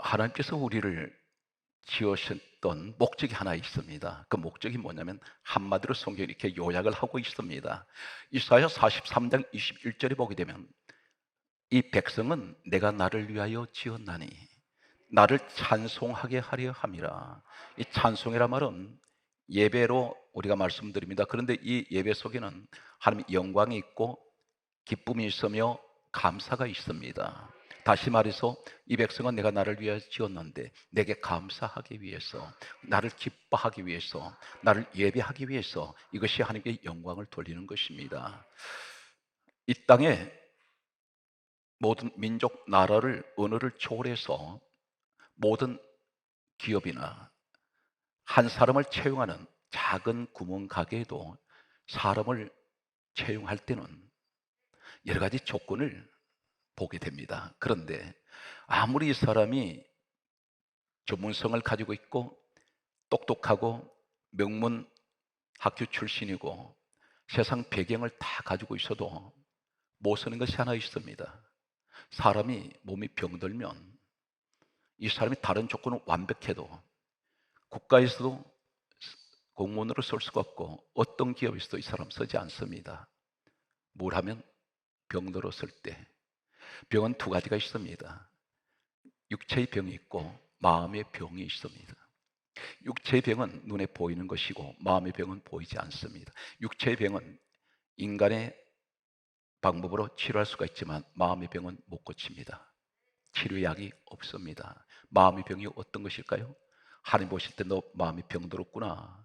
하나님께서 우리를 지으셨던 목적이 하나 있습니다. 그 목적이 뭐냐면 한마디로 성경이 이렇게 요약을 하고 있습니다. 이사야 43장 21절에 보게 되면 이 백성은 내가 나를 위하여 지었나니 나를 찬송하게 하려 함이라. 이 찬송이란 말은 예배로 우리가 말씀드립니다. 그런데 이 예배 속에는 하나님의 영광이 있고 기쁨이 있으며 감사가 있습니다. 다시 말해서 이 백성은 내가 나를 위하여 지었는데 내게 감사하기 위해서, 나를 기뻐하기 위해서, 나를 예배하기 위해서, 이것이 하나님께 영광을 돌리는 것입니다. 이 땅에 모든 민족, 나라를, 언어를 초월해서 모든 기업이나 한 사람을 채용하는 작은 구멍 가게에도 사람을 채용할 때는 여러 가지 조건을 보게 됩니다. 그런데 아무리 이 사람이 전문성을 가지고 있고 똑똑하고 명문 학교 출신이고 세상 배경을 다 가지고 있어도 못 쓰는 것이 하나 있습니다. 사람이 몸이 병들면 이 사람이 다른 조건은 완벽해도 국가에서도 공무원으로 쓸 수가 없고 어떤 기업에서도 이 사람 쓰지 않습니다. 뭘 하면 병들었을 때 병은 두 가지가 있습니다. 육체의 병이 있고 마음의 병이 있습니다. 육체의 병은 눈에 보이는 것이고 마음의 병은 보이지 않습니다. 육체의 병은 인간의 방법으로 치료할 수가 있지만 마음의 병은 못 고칩니다. 치료약이 없습니다. 마음의 병이 어떤 것일까요? 하나님 보실 때 너 마음이 병들었구나.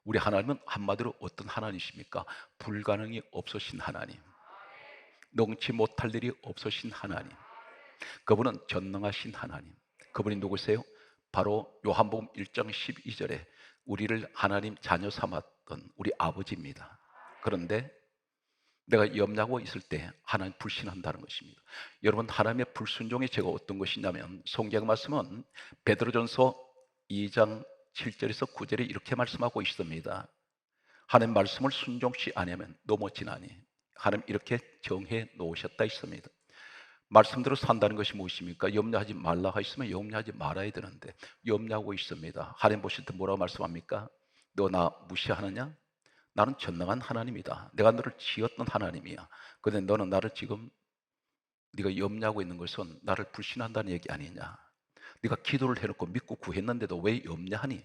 우리 하나님은 한마디로 어떤 하나님이십니까? 불가능이 없으신 하나님, 능치 못할 일이 없으신 하나님, 그분은 전능하신 하나님. 그분이 누구세요? 바로 요한복음 1장 12절에 우리를 하나님 자녀 삼았던 우리 아버지입니다. 그런데 내가 염려하고 있을 때 하나님 불신한다는 것입니다. 여러분, 하나님의 불순종의 죄가 어떤 것이냐면 성경 말씀은 베드로전서 2장 7절에서 9절에 이렇게 말씀하고 있습니다. 하나님 말씀을 순종치 아니하면 넘어지나니 하나님 이렇게 정해 놓으셨다 있습니다. 말씀대로 산다는 것이 무엇입니까? 염려하지 말라 하셨으면 염려하지 말아야 되는데 염려하고 있습니다. 하나님 보실 때 뭐라고 말씀합니까? 너 나 무시하느냐? 나는 전능한 하나님이다. 내가 너를 지었던 하나님이야. 그런데 너는 나를 지금 네가 염려하고 있는 것은 나를 불신한다는 얘기 아니냐? 네가 기도를 해놓고 믿고 구했는데도 왜 염려하니?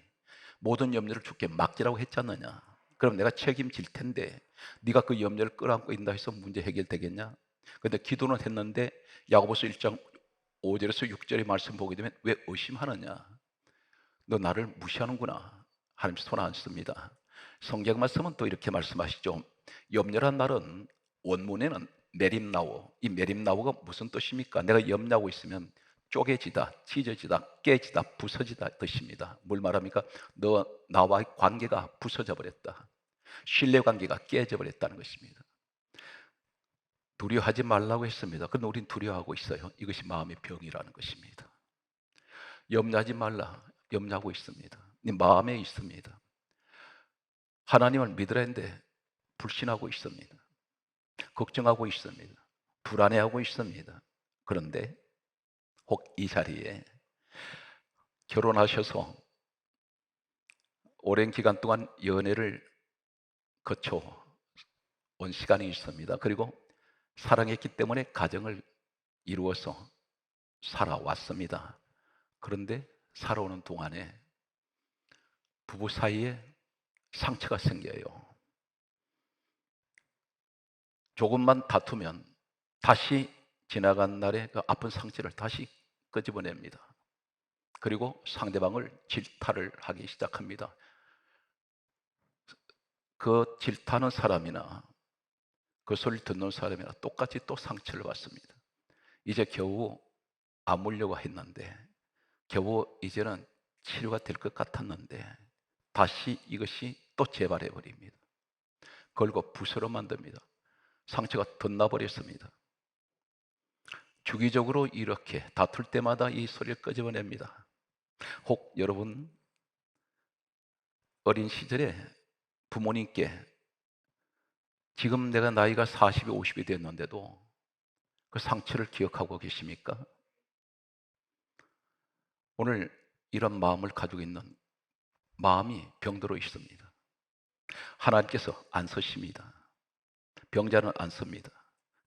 모든 염려를 주께 맡기라고 했지 않느냐? 그럼 내가 책임질 텐데 네가 그 염려를 끌어안고 있다 해서 문제 해결되겠냐? 근데 기도는 했는데 야고보서 1장 5절에서 6절의 말씀 보게 되면 왜 의심하느냐? 너 나를 무시하는구나. 하나님 손 안 씁니다. 성경 말씀은 또 이렇게 말씀하시죠. 염려란 말은 원문에는 메림나우, 이 메림나우가 무슨 뜻입니까? 내가 염려하고 있으면 쪼개지다, 찢어지다, 깨지다, 부서지다 뜻입니다. 뭘 말합니까? 너 나와의 관계가 부서져 버렸다. 신뢰 관계가 깨져 버렸다는 것입니다. 두려워하지 말라고 했습니다. 그런데 우린 두려워하고 있어요. 이것이 마음의 병이라는 것입니다. 염려하지 말라. 염려하고 있습니다. 네 마음에 있습니다. 하나님을 믿으라 했는데 불신하고 있습니다. 걱정하고 있습니다. 불안해하고 있습니다. 그런데 혹 이 자리에 결혼하셔서 오랜 기간 동안 연애를 거쳐 온 시간이 있습니다. 그리고 사랑했기 때문에 가정을 이루어서 살아왔습니다. 그런데 살아오는 동안에 부부 사이에 상처가 생겨요. 조금만 다투면 다시 지나간 날의 그 아픈 상처를 다시 끄집어냅니다. 그리고 상대방을 질타를 하기 시작합니다. 그 질타하는 사람이나 그 소리를 듣는 사람이나 똑같이 또 상처를 받습니다. 이제 겨우 아물려고 했는데, 겨우 이제는 치료가 될 것 같았는데 다시 이것이 또 재발해 버립니다. 걸고 부스러 만듭니다. 상처가 덧나버렸습니다. 주기적으로 이렇게 다툴 때마다 이 소리를 끄집어냅니다. 혹 여러분 어린 시절에 부모님께 지금 내가 나이가 40이 50이 됐는데도 그 상처를 기억하고 계십니까? 오늘 이런 마음을 가지고 있는 마음이 병들어 있습니다. 하나님께서 안 서십니다. 병자는 안 섭니다.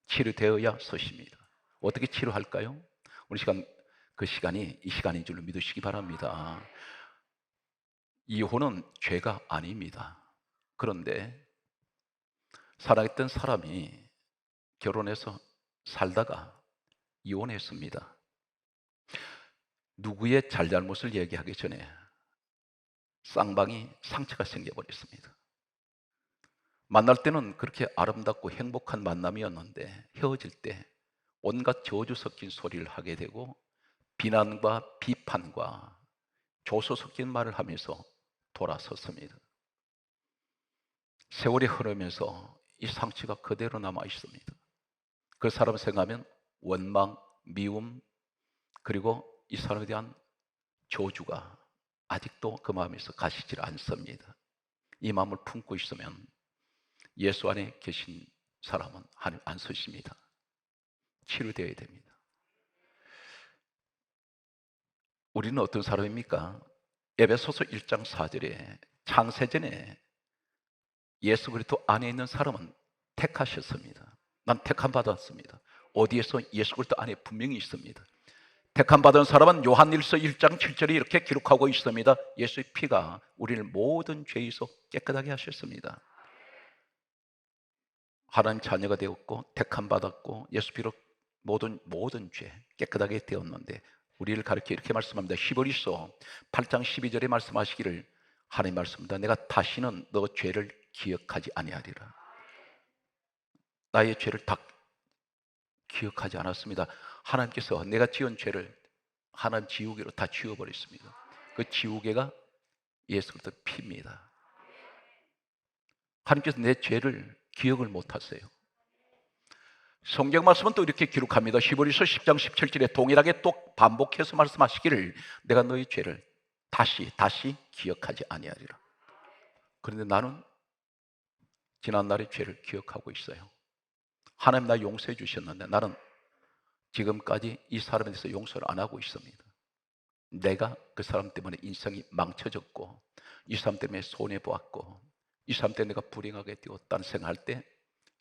치료되어야 서십니다. 어떻게 치료할까요? 오늘 시간, 그 시간이 이 시간인 줄로 믿으시기 바랍니다. 이혼은 죄가 아닙니다. 그런데 사랑했던 사람이 결혼해서 살다가 이혼했습니다. 누구의 잘잘못을 얘기하기 전에 쌍방이 상처가 생겨버렸습니다. 만날 때는 그렇게 아름답고 행복한 만남이었는데 헤어질 때 온갖 저주 섞인 소리를 하게 되고 비난과 비판과 조소 섞인 말을 하면서 돌아섰습니다. 세월이 흐르면서 이 상처가 그대로 남아 있습니다. 그 사람 생각하면 원망, 미움, 그리고 이 사람에 대한 저주가 아직도 그 마음에서 가시질 않습니다. 이 마음을 품고 있으면 예수 안에 계신 사람은 하나님 안 서십니다. 치료되어야 됩니다. 우리는 어떤 사람입니까? 에베소서 1장 4절에 창세전에 예수 그리스도 안에 있는 사람은 택하셨습니다. 난 택함 받았습니다. 어디에서? 예수 그리스도 안에 분명히 있습니다. 택함 받은 사람은 요한일서 1장 7절에 이렇게 기록하고 있습니다. 예수의 피가 우리를 모든 죄에서 깨끗하게 하셨습니다. 하나님 자녀가 되었고 택함 받았고 예수 피로 모든 죄 깨끗하게 되었는데 우리를 가르쳐 이렇게 말씀합니다. 히브리서 8장 12절에 말씀하시기를 하나님 말씀입니다. 내가 다시는 너 죄를 기억하지 아니하리라. 나의 죄를 다 기억하지 않았습니다. 하나님께서 내가 지은 죄를 하나님 지우개로 다 지워버렸습니다. 그 지우개가 예수 그리스도 피입니다. 하나님께서 내 죄를 기억을 못하세요. 성경 말씀은 또 이렇게 기록합니다. 히브리서 10장 17절에 동일하게 또 반복해서 말씀하시기를 내가 너희 죄를 다시 기억하지 아니하리라. 그런데 나는 지난날의 죄를 기억하고 있어요. 하나님 나 용서해 주셨는데 나는 지금까지 이 사람에 대해서 용서를 안 하고 있습니다. 내가 그 사람 때문에 인생이 망쳐졌고 이 사람 때문에 손해보았고 이 사람 때문에 내가 불행하게 되었다는 생각할 때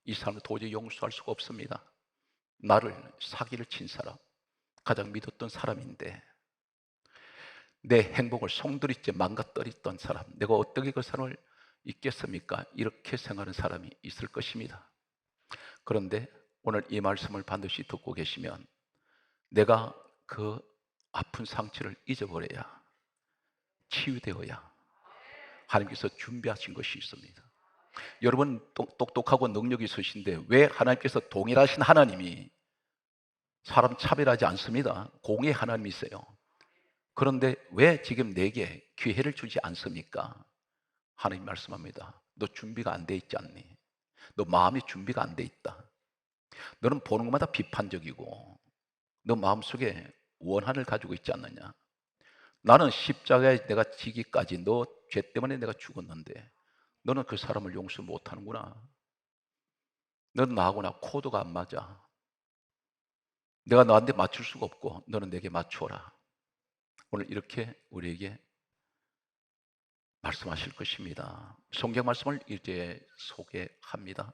이 사람을 도저히 용서할 수가 없습니다. 나를 사기를 친 사람, 가장 믿었던 사람인데 내 행복을 송두리째 망가뜨렸던 사람, 내가 어떻게 그 사람을 잊겠습니까? 이렇게 생각하는 사람이 있을 것입니다. 그런데 오늘 이 말씀을 반드시 듣고 계시면 내가 그 아픈 상처를 잊어버려야, 치유되어야 하나님께서 준비하신 것이 있습니다. 여러분 똑똑하고 능력이 있으신데 왜 하나님께서 동일하신 하나님이 사람 차별하지 않습니다. 공의 하나님이세요. 그런데 왜 지금 내게 기회를 주지 않습니까? 하나님 말씀합니다. 너 준비가 안 돼 있지 않니? 너 마음의 준비가 안 돼 있다. 너는 보는 것마다 비판적이고 너 마음속에 원한을 가지고 있지 않느냐? 나는 십자가에 내가 지기까지 너 죄 때문에 내가 죽었는데 너는 그 사람을 용서 못하는구나. 너는 나하고 나 코드가 안 맞아. 내가 너한테 맞출 수가 없고 너는 내게 맞춰라. 오늘 이렇게 우리에게 말씀하실 것입니다. 성경 말씀을 이제 소개합니다.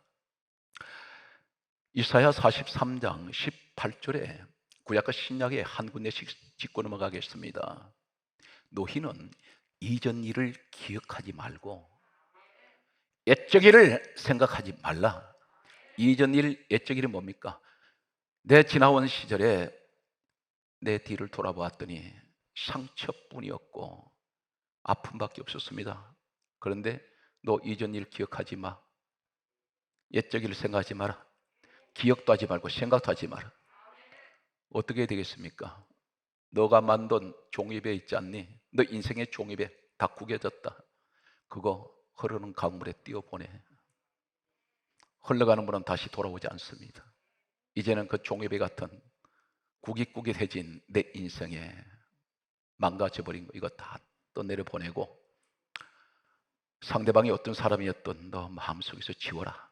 이사야 43장 18절에 구약과 신약의 한 군데씩 짚고 넘어가겠습니다. 너희는 이전 일을 기억하지 말고 옛적 일을 생각하지 말라. 이전 일, 옛적 일이 뭡니까? 내 지나온 시절에 내 뒤를 돌아보았더니 상처뿐이었고 아픔밖에 없었습니다. 그런데 너 이전 일 기억하지 마. 옛적 일을 생각하지 마라. 기억도 하지 말고 생각도 하지 마라. 어떻게 되겠습니까? 너가 만든 종이배 있지 않니? 너 인생의 종이배 다 구겨졌다. 그거 흐르는 강물에 띄워보내. 흘러가는 물은 다시 돌아오지 않습니다. 이제는 그 종이배 같은 구깃구깃해진 내 인생에 망가져버린 거 이거 다 떠내려보내고 상대방이 어떤 사람이었든 너 마음속에서 지워라.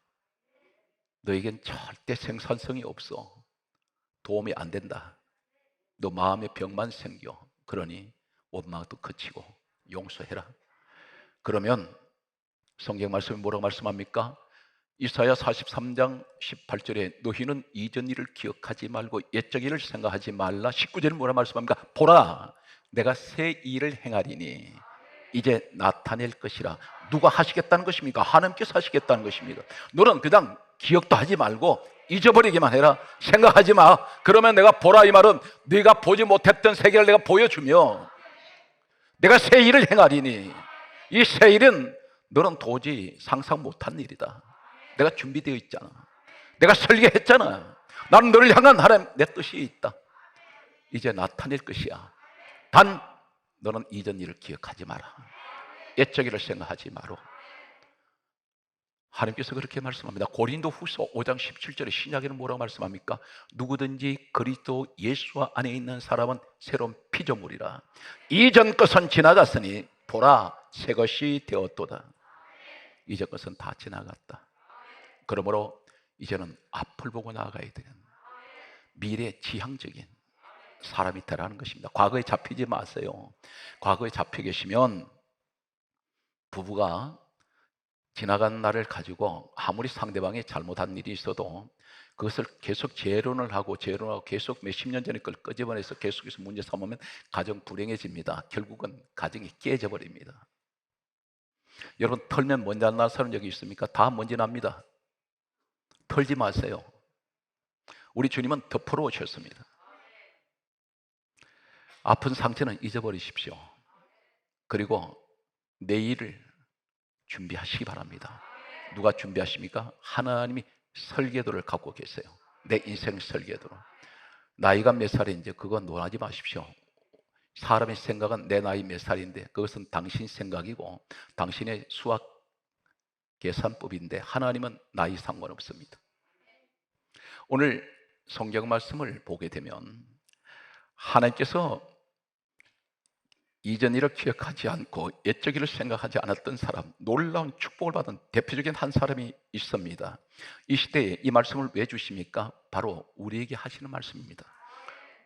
너에겐 절대 생산성이 없어. 도움이 안 된다. 너 마음에 병만 생겨. 그러니 원망도 그치고 용서해라. 그러면 성경 말씀이 뭐라고 말씀합니까? 이사야 43장 18절에 너희는 이전 일을 기억하지 말고 옛적 일을 생각하지 말라. 19절에 뭐라 말씀합니까? 보라, 내가 새 일을 행하리니 이제 나타낼 것이라. 누가 하시겠다는 것입니까? 하나님께서 하시겠다는 것입니다. 너는 그냥 기억도 하지 말고 잊어버리기만 해라. 생각하지 마. 그러면 내가 보라, 이 말은 네가 보지 못했던 세계를 내가 보여주며 내가 새 일을 행하리니, 이 새 일은 너는 도저히 상상 못한 일이다. 내가 준비되어 있잖아. 내가 설계했잖아. 나는 너를 향한 하나님 내 뜻이 있다. 이제 나타낼 것이야. 단 너는 이전 일을 기억하지 마라. 옛적 일을 생각하지 마라. 하나님께서 그렇게 말씀합니다. 고린도 후서 5장 17절에 신약에는 뭐라고 말씀합니까? 누구든지 그리스도 예수 안에 있는 사람은 새로운 피조물이라. 이전 것은 지나갔으니 보라, 새 것이 되었도다. 이전 것은 다 지나갔다. 그러므로 이제는 앞을 보고 나아가야 되는 미래 지향적인 사람이 되라는 것입니다. 과거에 잡히지 마세요. 과거에 잡혀 계시면 부부가 지나간 날을 가지고 아무리 상대방이 잘못한 일이 있어도 그것을 계속 재론을 하고 계속 몇십 년 전에 걸 끄집어내서 계속해서 문제 삼으면 가정 불행해집니다. 결국은 가정이 깨져버립니다. 여러분, 털면 먼지 안 나는 사람 여기 있습니까? 다 먼지 납니다. 털지 마세요. 우리 주님은 덮으러 오셨습니다. 아픈 상처는 잊어버리십시오. 그리고 내일을 준비하시기 바랍니다. 누가 준비하십니까? 하나님이 설계도를 갖고 계세요. 내 인생 설계도로. 나이가 몇 살인지 그거 논하지 마십시오. 사람의 생각은 내 나이 몇 살인데 그것은 당신 생각이고 당신의 수학 계산법인데 하나님은 나이 상관없습니다. 오늘 성경 말씀을 보게 되면 하나님께서 이전 일을 기억하지 않고 옛적 일을 생각하지 않았던 사람, 놀라운 축복을 받은 대표적인 한 사람이 있습니다. 이 시대에 이 말씀을 왜 주십니까? 바로 우리에게 하시는 말씀입니다.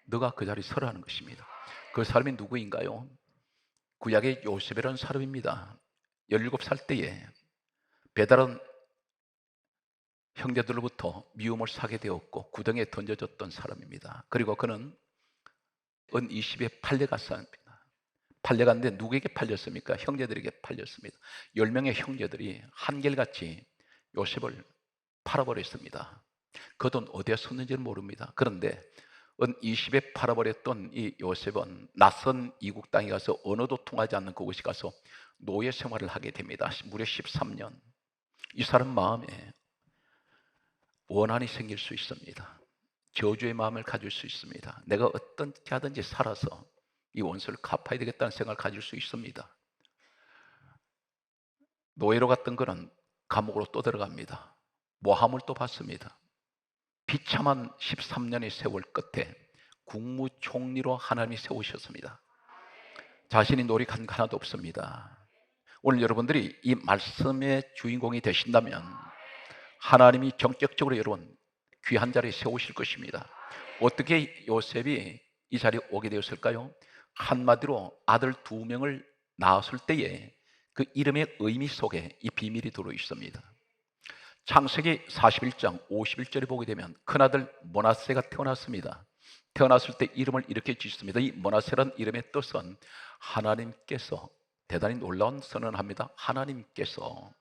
너가 그 자리에 서라는 것입니다. 그 사람이 누구인가요? 구약의 요셉이라는 사람입니다. 17살 때에 배다른 형제들로부터 미움을 사게 되었고 구덩이에 던져졌던 사람입니다. 그리고 그는 은 20에 팔려갔습니다. 팔려갔는데 누구에게 팔렸습니까? 형제들에게 팔렸습니다. 10명의 형제들이 한결같이 요셉을 팔아버렸습니다. 그 돈 어디에 썼는지는 모릅니다. 그런데 은 20에 팔아버렸던 이 요셉은 낯선 이국 땅에 가서 언어도 통하지 않는 그곳에 가서 노예 생활을 하게 됩니다. 무려 13년. 이 사람 마음에 원한이 생길 수 있습니다. 저주의 마음을 가질 수 있습니다. 내가 어떻게 하든지 살아서 이 원수를 갚아야 되겠다는 생각을 가질 수 있습니다. 노예로 갔던 그는 감옥으로 또 들어갑니다. 모함을 또 받습니다. 비참한 13년의 세월 끝에 국무총리로 하나님이 세우셨습니다. 자신이 노력한 거 하나도 없습니다. 오늘 여러분들이 이 말씀의 주인공이 되신다면 하나님이 전격적으로 여러분 귀한 자리에 세우실 것입니다. 어떻게 요셉이 이 자리에 오게 되었을까요? 한마디로 아들 2명을 낳았을 때에 그 이름의 의미 속에 이 비밀이 들어 있습니다. 창세기 41장 51절에 보게 되면 큰아들 므낫세가 태어났습니다. 태어났을 때 이름을 이렇게 짓습니다. 이 므낫세라는 이름의 뜻은 하나님께서, 대단히 놀라운 선언을 합니다. 하나님께서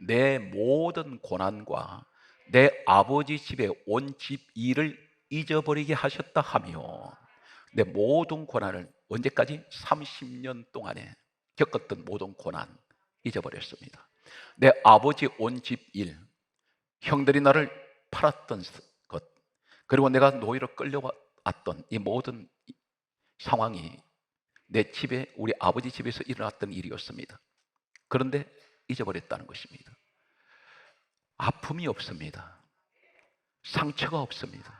내 모든 고난과 내 아버지 집에 온 집 일을 잊어버리게 하셨다 하며, 내 모든 고난을 언제까지? 30년 동안에 겪었던 모든 고난 잊어버렸습니다. 내 아버지 온 집 일, 형들이 나를 팔았던 것, 그리고 내가 노예로 끌려왔던 이 모든 상황이 내 집에, 우리 아버지 집에서 일어났던 일이었습니다. 그런데 잊어버렸다는 것입니다. 아픔이 없습니다. 상처가 없습니다.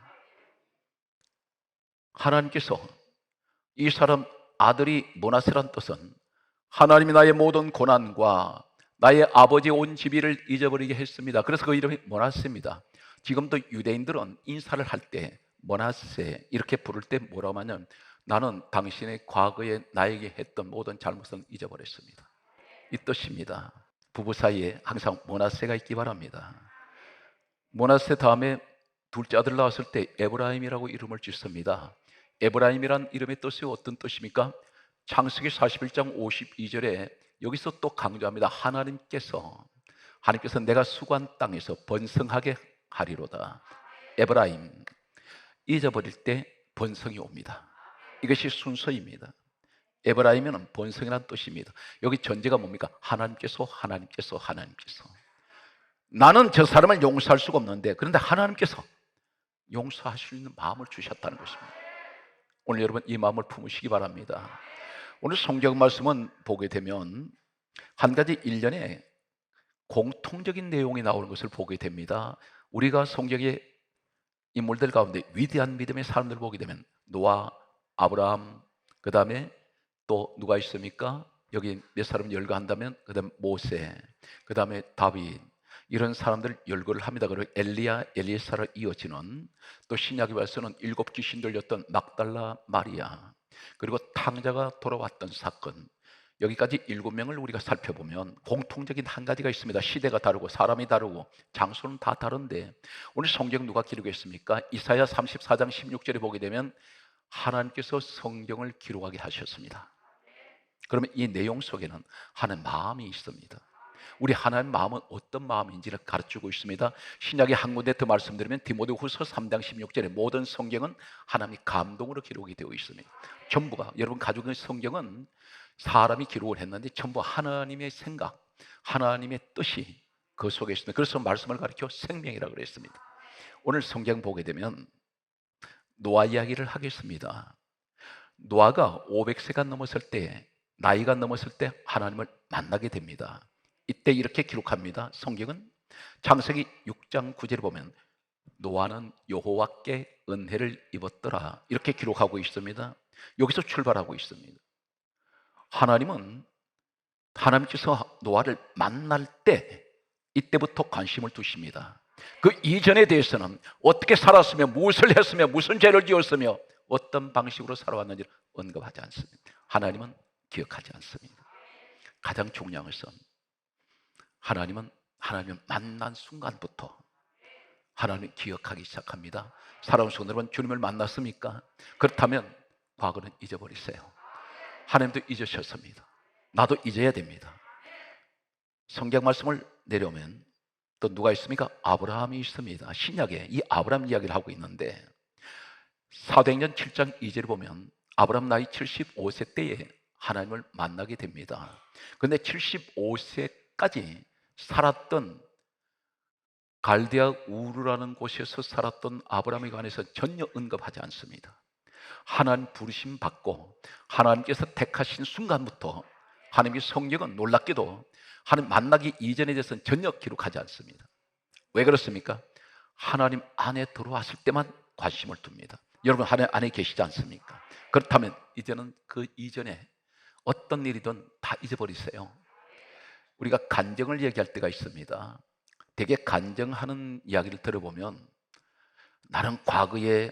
하나님께서 이 사람 아들이 므낫세란 뜻은 하나님이 나의 모든 고난과 나의 아버지의 온 집일을 잊어버리게 했습니다. 그래서 그 이름이 므낫세입니다. 지금도 유대인들은 인사를 할 때 므낫세 이렇게 부를 때 뭐라고 하냐면 나는 당신의 과거에 나에게 했던 모든 잘못은 잊어버렸습니다. 이 뜻입니다. 부부 사이에 항상 므낫세가 있기 바랍니다. 므낫세 다음에 둘째 아들 낳았을 때 에브라임이라고 이름을 짓습니다. 에브라임이란 이름의 뜻이 어떤 뜻입니까? 창세기 41장 52절에 여기서 또 강조합니다. 하나님께서 내가 수고한 땅에서 번성하게 하리로다. 에브라임, 잊어버릴 때 번성이 옵니다. 이것이 순서입니다. 에브라임은 번성이라는 뜻입니다. 여기 전제가 뭡니까? 하나님께서 나는 저 사람을 용서할 수가 없는데, 그런데 하나님께서 용서할 수 있는 마음을 주셨다는 것입니다. 오늘 여러분 이 마음을 품으시기 바랍니다. 오늘 성경 말씀은 보게 되면 한 가지 일련의 공통적인 내용이 나오는 것을 보게 됩니다. 우리가 성경의 인물들 가운데 위대한 믿음의 사람들 보게 되면 노아, 아브라함, 그 다음에 또 누가 있습니까? 여기 몇 사람 열거한다면 그 다음에 모세, 그 다음에 다윗, 이런 사람들 열거를 합니다. 그리고 엘리야, 엘리에사를 이어지는, 또 신약에 와서는 7 귀신 들렸던 막달라 마리아, 그리고 탕자가 돌아왔던 사건, 여기까지 7명을 우리가 살펴보면 공통적인 한 가지가 있습니다. 시대가 다르고 사람이 다르고 장소는 다 다른데, 오늘 성경 누가 기록했습니까? 이사야 34장 16절에 보게 되면 하나님께서 성경을 기록하게 하셨습니다. 그러면 이 내용 속에는 하나님의 마음이 있습니다. 우리 하나님의 마음은 어떤 마음인지를 가르치고 있습니다. 신약의 한 군데 더 말씀드리면 디모데후서 3장 16절에 모든 성경은 하나님의 감동으로 기록이 되어 있습니다. 전부가, 여러분 가지고 있는 성경은 사람이 기록을 했는데 전부 하나님의 생각, 하나님의 뜻이 그 속에 있습니다. 그래서 말씀을 가르쳐 생명이라고 그랬습니다. 오늘 성경 보게 되면 노아 이야기를 하겠습니다. 노아가 500세가 넘었을 때, 나이가 넘었을 때 하나님을 만나게 됩니다. 이때 이렇게 기록합니다. 성경은 창세기 6장 9절에 보면 노아는 여호와께 은혜를 입었더라, 이렇게 기록하고 있습니다. 여기서 출발하고 있습니다. 하나님께서 노아를 만날 때 이때부터 관심을 두십니다. 그 이전에 대해서는 어떻게 살았으며 무엇을 했으며 무슨 죄를 지었으며 어떤 방식으로 살아왔는지 언급하지 않습니다. 하나님은 기억하지 않습니다. 가장 중요한 것은 하나님을 만난 순간부터 하나님을 기억하기 시작합니다. 살아온 순간 주님을 만났습니까? 그렇다면 과거는 잊어버리세요. 하나님도 잊으셨습니다. 나도 잊어야 됩니다. 성경 말씀을 내려오면 또 누가 있습니까? 아브라함이 있습니다. 신약에 이 아브라함 이야기를 하고 있는데 사도행전 7장 2절을 보면 아브라함 나이 75세 때에 하나님을 만나게 됩니다. 그런데 75세까지 살았던 갈대아 우르라는 곳에서 살았던 아브라함에 관해서 전혀 언급하지 않습니다. 하나님 부르심 받고 하나님께서 택하신 순간부터 하나님의 성경은 놀랍게도 하나님 만나기 이전에 대해서는 전혀 기록하지 않습니다. 왜 그렇습니까? 하나님 안에 들어왔을 때만 관심을 둡니다. 여러분 하나님 안에 계시지 않습니까? 그렇다면 이제는 그 이전에 어떤 일이든 다 잊어버리세요. 우리가 간증을 얘기할 때가 있습니다. 되게 간증하는 이야기를 들어보면 나는 과거에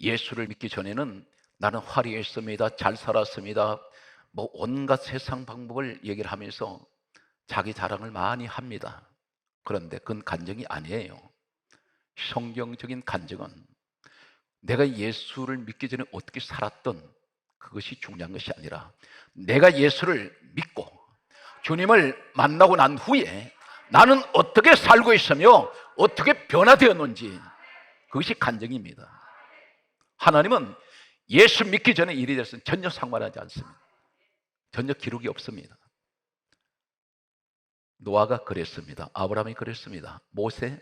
예수를 믿기 전에는 나는 화려했습니다, 잘 살았습니다, 뭐 온갖 세상 방법을 얘기를 하면서 자기 자랑을 많이 합니다. 그런데 그건 간증이 아니에요. 성경적인 간증은 내가 예수를 믿기 전에 어떻게 살았던 그것이 중요한 것이 아니라 내가 예수를 믿고 주님을 만나고 난 후에 나는 어떻게 살고 있으며 어떻게 변화되었는지, 그것이 간증입니다. 하나님은 예수 믿기 전에 일이 됐으면 전혀 상관하지 않습니다. 전혀 기록이 없습니다. 노아가 그랬습니다. 아브라함이 그랬습니다. 모세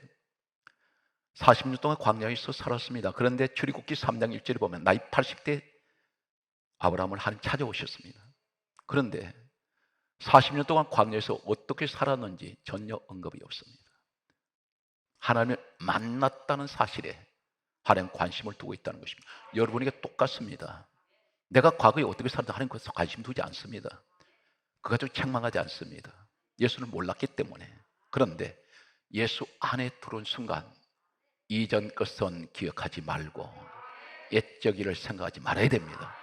40년 동안 광야에서 살았습니다. 그런데 출애굽기 3장 1절에 보면 나이 80대 아브라함을 하나님 찾아오셨습니다. 그런데 40년 동안 광야에서 어떻게 살았는지 전혀 언급이 없습니다. 하나님을 만났다는 사실에 하나님 관심을 두고 있다는 것입니다. 여러분에게 똑같습니다. 내가 과거에 어떻게 살았는지 하나님 그것에 관심 두지 않습니다. 그거 가지고 책망하지 않습니다. 예수를 몰랐기 때문에. 그런데 예수 안에 들어온 순간 이전 것은 기억하지 말고 옛적 일을 생각하지 말아야 됩니다.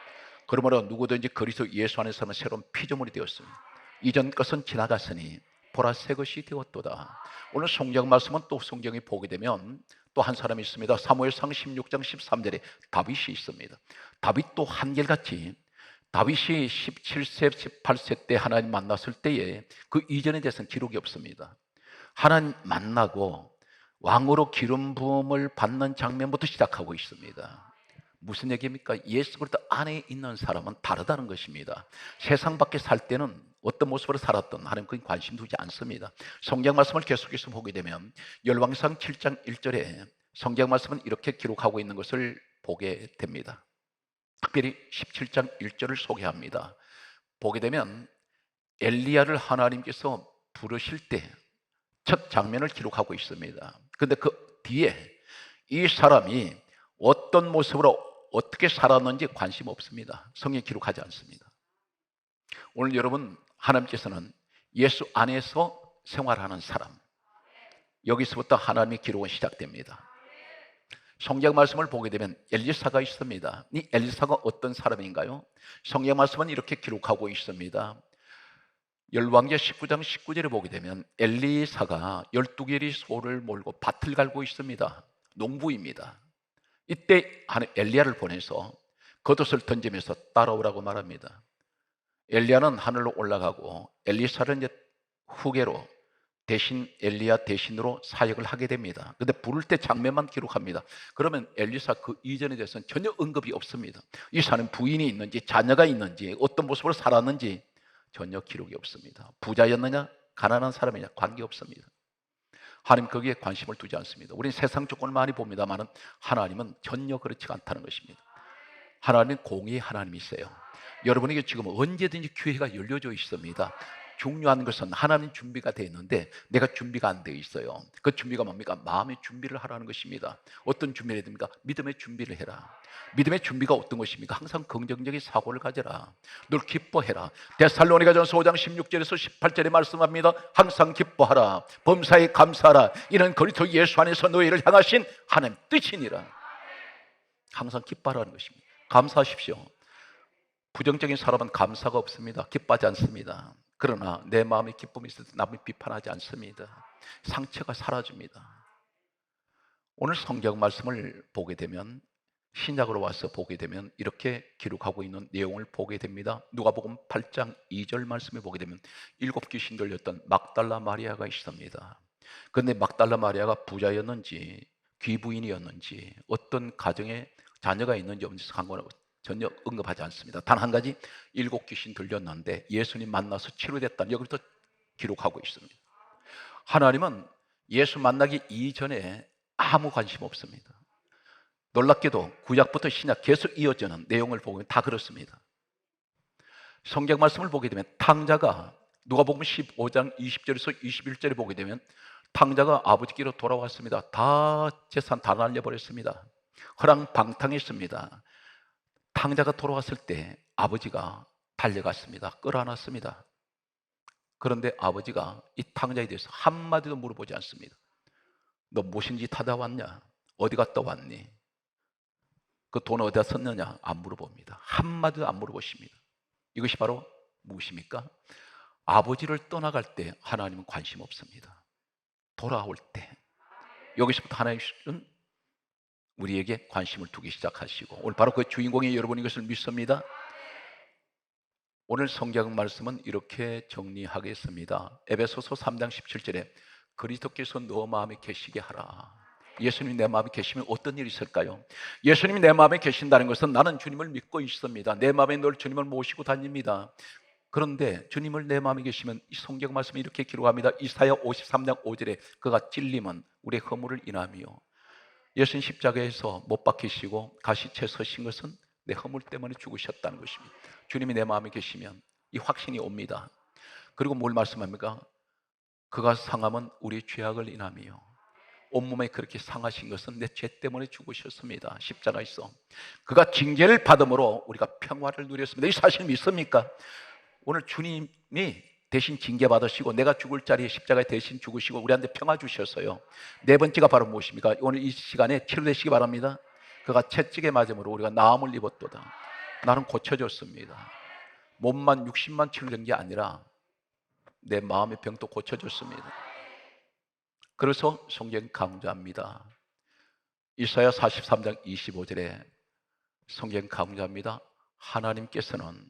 그러므로 누구든지 그리스도 예수 안에서는 새로운 피조물이 되었습니다. 이전 것은 지나갔으니 보라 새 것이 되었도다. 오늘 성경 말씀은 또 성경에 보게 되면 또 한 사람이 있습니다. 사무엘상 16장 13절에 다윗이 있습니다. 다윗도 한결같이 다윗이 17세, 18세 때 하나님 만났을 때에 그 이전에 대해서는 기록이 없습니다. 하나님 만나고 왕으로 기름 부음을 받는 장면부터 시작하고 있습니다. 무슨 얘기입니까? 예수 그리스도 안에 있는 사람은 다르다는 것입니다. 세상 밖에 살 때는 어떤 모습으로 살았던 하나님 그건 관심 두지 않습니다. 성경 말씀을 계속해서 보게 되면 열왕기상 7장 1절에 성경 말씀은 이렇게 기록하고 있는 것을 보게 됩니다. 특별히 17장 1절을 소개합니다. 보게 되면 엘리야를 하나님께서 부르실 때 첫 장면을 기록하고 있습니다. 그런데 그 뒤에 이 사람이 어떤 모습으로 어떻게 살았는지 관심 없습니다. 성경에 기록하지 않습니다. 오늘 여러분, 하나님께서는 예수 안에서 생활하는 사람, 여기서부터 하나님의 기록은 시작됩니다. 성경 말씀을 보게 되면 엘리사가 있습니다. 이 엘리사가 어떤 사람인가요? 성경 말씀은 이렇게 기록하고 있습니다. 열왕기 19장 19절에 보게 되면 엘리사가 12개리 소를 몰고 밭을 갈고 있습니다. 농부입니다. 이때 엘리야를 보내서 겉옷을 던지면서 따라오라고 말합니다. 엘리야는 하늘로 올라가고 엘리사를 이제 후계로 대신 엘리야 대신으로 사역을 하게 됩니다. 그런데 부를 때 장면만 기록합니다. 그러면 엘리사 그 이전에 대해서는 전혀 언급이 없습니다. 이 사람은 부인이 있는지 자녀가 있는지 어떤 모습으로 살았는지 전혀 기록이 없습니다. 부자였느냐 가난한 사람이냐 관계없습니다. 하나님 거기에 관심을 두지 않습니다. 우리는 세상 조건을 많이 봅니다만 하나님은 전혀 그렇지 않다는 것입니다. 하나님은 공의의 하나님이세요. 여러분에게 지금 언제든지 기회가 열려져 있습니다. 중요한 것은 하나님 준비가 되어 있는데 내가 준비가 안 되어 있어요. 그 준비가 뭡니까? 마음의 준비를 하라는 것입니다. 어떤 준비를 해야 됩니까? 믿음의 준비를 해라. 믿음의 준비가 어떤 것입니까? 항상 긍정적인 사고를 가져라. 늘 기뻐해라. 데살로니가전서 5장 16절에서 18절에 말씀합니다. 항상 기뻐하라. 범사에 감사하라. 이는 그리스도 예수 안에서 너희를 향하신 하나님 뜻이니라. 항상 기뻐하라는 것입니다. 감사하십시오. 부정적인 사람은 감사가 없습니다. 기뻐하지 않습니다. 그러나 내 마음에 기쁨이 있을 때 남을 비판하지 않습니다. 상처가 사라집니다. 오늘 성경 말씀을 보게 되면 신약으로 와서 보게 되면 이렇게 기록하고 있는 내용을 보게 됩니다. 누가복음 8장 2절 말씀에 보게 되면 7 귀신 들렸던 막달라 마리아가 있습니다. 그런데 막달라 마리아가 부자였는지 귀부인이었는지 어떤 가정에 자녀가 있는지 없는지 상관없이 전혀 언급하지 않습니다. 단 한 가지 7 귀신 들렸는데 예수님 만나서 치료됐다는 여기부터 기록하고 있습니다. 하나님은 예수 만나기 이전에 아무 관심 없습니다. 놀랍게도 구약부터 신약 계속 이어지는 내용을 보면 다 그렇습니다. 성경 말씀을 보게 되면 탕자가 누가복음 15장 20절에서 21절에 보게 되면 탕자가 아버지께로 돌아왔습니다. 다 재산 다 날려버렸습니다. 허랑방탕했습니다. 탕자가 돌아왔을 때 아버지가 달려갔습니다. 끌어안았습니다. 그런데 아버지가 이 탕자에 대해서 한마디도 물어보지 않습니다. 너 무슨 짓 하다 왔냐? 어디 갔다 왔니? 그 돈 어디다 썼느냐? 안 물어봅니다. 한마디도 안 물어보십니다. 이것이 바로 무엇입니까? 아버지를 떠나갈 때 하나님은 관심 없습니다. 돌아올 때 여기서부터 하나님은 우리에게 관심을 두기 시작하시고 오늘 바로 그 주인공이 여러분인 것을 믿습니다. 오늘 성경 말씀은 이렇게 정리하겠습니다. 에베소서 3장 17절에 그리스도께서 너 마음에 계시게 하라. 예수님이 내 마음에 계시면 어떤 일이 있을까요? 예수님이 내 마음에 계신다는 것은 나는 주님을 믿고 있습니다. 내 마음에 늘 주님을 모시고 다닙니다. 그런데 주님을 내 마음에 계시면 이 성경 말씀이 이렇게 기록합니다. 이사야 53장 5절에 그가 찔림은 우리의 허물을 인하며 예수님 십자가에서 못 박히시고 가시채 서신 것은 내 허물 때문에 죽으셨다는 것입니다. 주님이 내 마음에 계시면 이 확신이 옵니다. 그리고 뭘 말씀합니까? 그가 상함은 우리의 죄악을 인하며 온몸에 그렇게 상하신 것은 내 죄 때문에 죽으셨습니다. 십자가에서 그가 징계를 받음으로 우리가 평화를 누렸습니다. 이 사실 믿습니까? 오늘 주님이 대신 징계받으시고 내가 죽을 자리에 십자가에 대신 죽으시고 우리한테 평화 주셨어요. 네 번째가 바로 무엇입니까? 오늘 이 시간에 치료되시기 바랍니다. 그가 채찍에 맞음으로 우리가 나음을 입었도다. 나는 고쳐졌습니다. 몸만 60만 치료된 게 아니라 내 마음의 병도 고쳐졌습니다. 그래서 성경 강조합니다. 이사야 43장 25절에 성경 강조합니다. 하나님께서는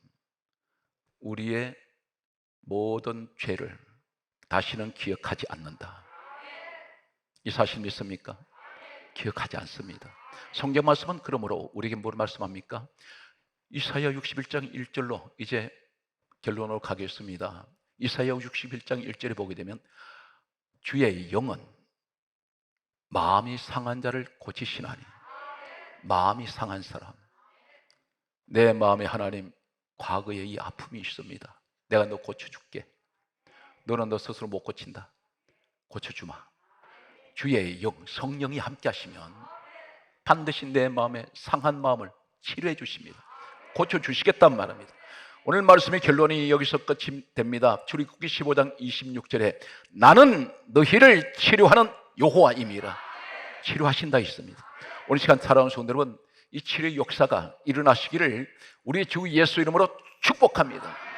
우리의 모든 죄를 다시는 기억하지 않는다. 이 사실 믿습니까? 기억하지 않습니다. 성경 말씀은 그러므로 우리에게 뭘 말씀합니까? 이사야 61장 1절로 이제 결론으로 가겠습니다. 이사야 61장 1절에 보게 되면 주의 영은 마음이 상한 자를 고치시나니. 마음이 상한 사람, 내 마음에 하나님 과거에 이 아픔이 있습니다. 내가 너 고쳐줄게. 너는 너 스스로 못 고친다. 고쳐주마. 주의 영, 성령이 함께 하시면 반드시 내 마음에 상한 마음을 치료해 주십니다. 고쳐주시겠단 말입니다. 오늘 말씀의 결론이 여기서 끝이 됩니다. 출애굽기 15장 26절에 나는 너희를 치료하는 여호와임이라. 치료하신다 있습니다. 오늘 시간 살아온 성도 여러분, 이 치료의 역사가 일어나시기를 우리 주 예수 이름으로 축복합니다.